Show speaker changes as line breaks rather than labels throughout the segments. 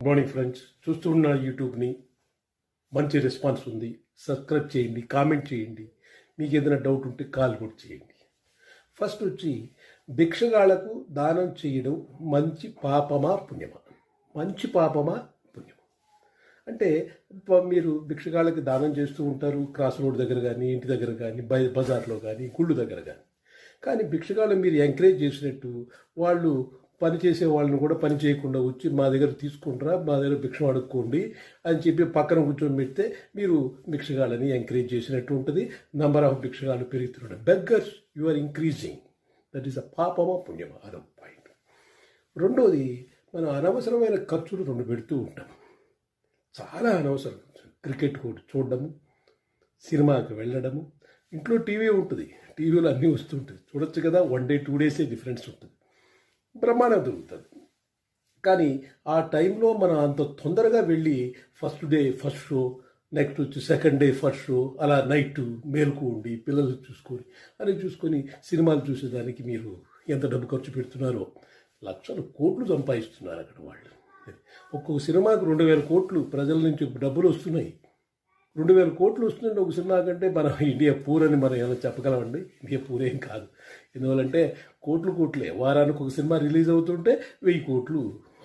Good morning friends, చూస్తున్న యూట్యూబ్ని మంచి response ఉంది. సబ్స్క్రైబ్ చేయండి, కామెంట్ చేయండి, మీకు ఏదైనా డౌట్ ఉంటే కాల్ కూడా చేయండి. ఫస్ట్ వచ్చి భిక్షగాళ్లకు దానం చేయడం మంచి పాపమా పుణ్యమా? మంచి పాపమా పుణ్యమా అంటే మీరు భిక్షగాళ్ళకి దానం చేస్తూ ఉంటారు, క్రాస్ రోడ్ దగ్గర కానీ, ఇంటి దగ్గర కానీ, బజార్లో కానీ, గుళ్ళు దగ్గర కానీ భిక్షగాళ్ళని మీరు ఎంకరేజ్ చేసినట్టు వాళ్ళు పని చేసే వాళ్ళని కూడా పని చేయకుండా వచ్చి మా దగ్గర తీసుకుంటారా, మా దగ్గర భిక్ష అడుక్కోండి అని చెప్పి పక్కన కూర్చొని పెడితే మీరు భిక్షగాళ్ళని ఎంకరేజ్ చేసినట్టు ఉంటుంది. నంబర్ ఆఫ్ భిక్షగాళ్ళు పెరుగుతున్నాడు. Beggars you are increasing. That is a పాపమా పుణ్యమా? అదొక పాయింట్. రెండోది, మనం అనవసరమైన ఖర్చులు రెండు పెడుతూ ఉంటాం. చాలా అనవసరం. క్రికెట్ కూడా చూడడము, సినిమాకి వెళ్ళడము, ఇంట్లో టీవీ ఉంటుంది, టీవీలో అన్నీ వస్తుంటుంది, చూడొచ్చు కదా. 1 డే 2 డేసే డిఫరెన్స్ ఉంటుంది, బ్రహ్మాండం దొరుకుతుంది. కానీ ఆ టైంలో మనం అంత తొందరగా వెళ్ళి first day first show, next వచ్చి సెకండ్ డే ఫస్ట్ షో, అలా నైట్ మేలుకు ఉండి పిల్లలు చూసుకొని సినిమాలు చూసేదానికి మీరు ఎంత డబ్బు ఖర్చు పెడుతున్నారో, లక్షలు కోట్లు సంపాదిస్తున్నారు అక్కడ వాళ్ళు. ఒక్కొక్క సినిమాకు 2,000 కోట్లు ప్రజల నుంచి డబ్బులు వస్తున్నాయి. 2,000 కోట్లు వస్తుందంటే ఒక సినిమా కంటే మనం ఇండియా పూర్ అని మనం ఏమైనా చెప్పగలమండి? ఇండియా పూర్ ఏం కాదు. ఎందువల్లంటే కోట్లే. వారానికి ఒక సినిమా రిలీజ్ అవుతుంటే 1000 కోట్లు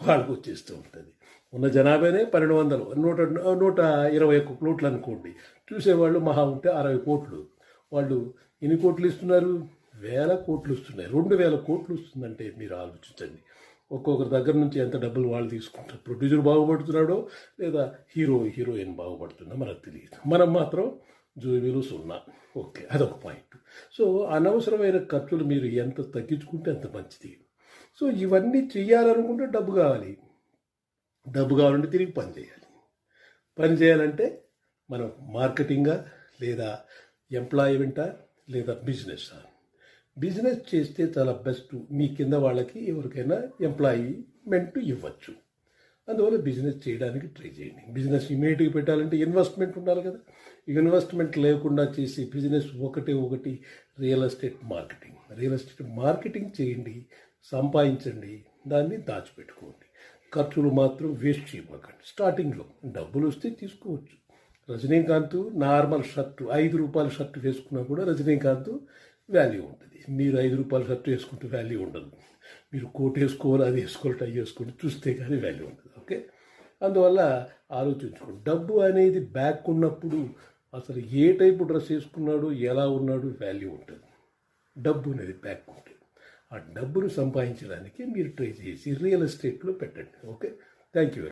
వాళ్ళకు వచ్చేస్తూ ఉంటుంది. ఉన్న జనాభానే 1200, 121 కోట్లు అనుకోండి. చూసేవాళ్ళు మహా ఉంటే 60 కోట్లు. వాళ్ళు ఎన్ని కోట్లు ఇస్తున్నారు? 1000 కోట్లు ఇస్తున్నారు. 2,000 కోట్లు వస్తుందంటే మీరు ఆలోచించండి. ఒక్కొక్కరి దగ్గర నుంచి ఎంత డబ్బులు వాళ్ళు తీసుకుంటారు. ప్రొడ్యూసర్ బాగుపడుతున్నాడో లేదా హీరోయిన్ బాగుపడుతుందో మనకు తెలియదు. మనం మాత్రం జోబీలు 0. ఓకే, అదొక పాయింట్. సో అనవసరమైన ఖర్చులు మీరు ఎంత తగ్గించుకుంటే అంత మంచిది. సో ఇవన్నీ చేయాలనుకుంటే డబ్బు కావాలి. డబ్బు కావాలంటే తిరిగి పని చేయాలంటే మనం మార్కెటింగా లేదా ఎంప్లాయ్మెంటా లేదా బిజినెస్ చేస్తే చాలా బెస్ట్. మీ కింద వాళ్ళకి ఎవరికైనా ఎంప్లాయ్మెంట్ ఇవ్వచ్చు. అందువల్ల బిజినెస్ చేయడానికి ట్రై చేయండి. బిజినెస్ ఇమీడియట్గా పెట్టాలంటే ఇన్వెస్ట్మెంట్ ఉండాలి కదా. ఇన్వెస్ట్మెంట్ లేకుండా చేసి బిజినెస్ ఒకటి రియల్ ఎస్టేట్ మార్కెటింగ్ చేయండి, సంపాదించండి, దాన్ని దాచిపెట్టుకోండి. ఖర్చులు మాత్రం వేస్ట్ చేయకండి. స్టార్టింగ్లో డబ్బులు వస్తే తీసుకోవచ్చు. రజనీకాంత్ నార్మల్ షర్టు, 5 రూపాయల షర్టు వేసుకున్నా కూడా రజనీకాంత్ వాల్యూ ఉంటుంది. మీరు 5 రూపాయల షర్టు వేసుకుంటే వాల్యూ ఉండదు. మీరు కోట్ వేసుకోవాలి, అది వేసుకోవాలి, టై వేసుకోవాలి, చూస్తే కానీ వాల్యూ ఉంటుంది. ఓకే, అందువల్ల ఆలోచించుకోండి. డబ్బు అనేది బ్యాక్ ఉన్నప్పుడు అసలు ఏ టైపు డ్రెస్ వేసుకున్నాడు, ఎలా ఉన్నాడు, వాల్యూ ఉంటుంది. డబ్బు అనేది బ్యాక్ ఉంటుంది. ఆ డబ్బును సంపాదించడానికి మీరు ట్రై చేసి రియల్ ఎస్టేట్లో పెట్టండి. Okay, thank you.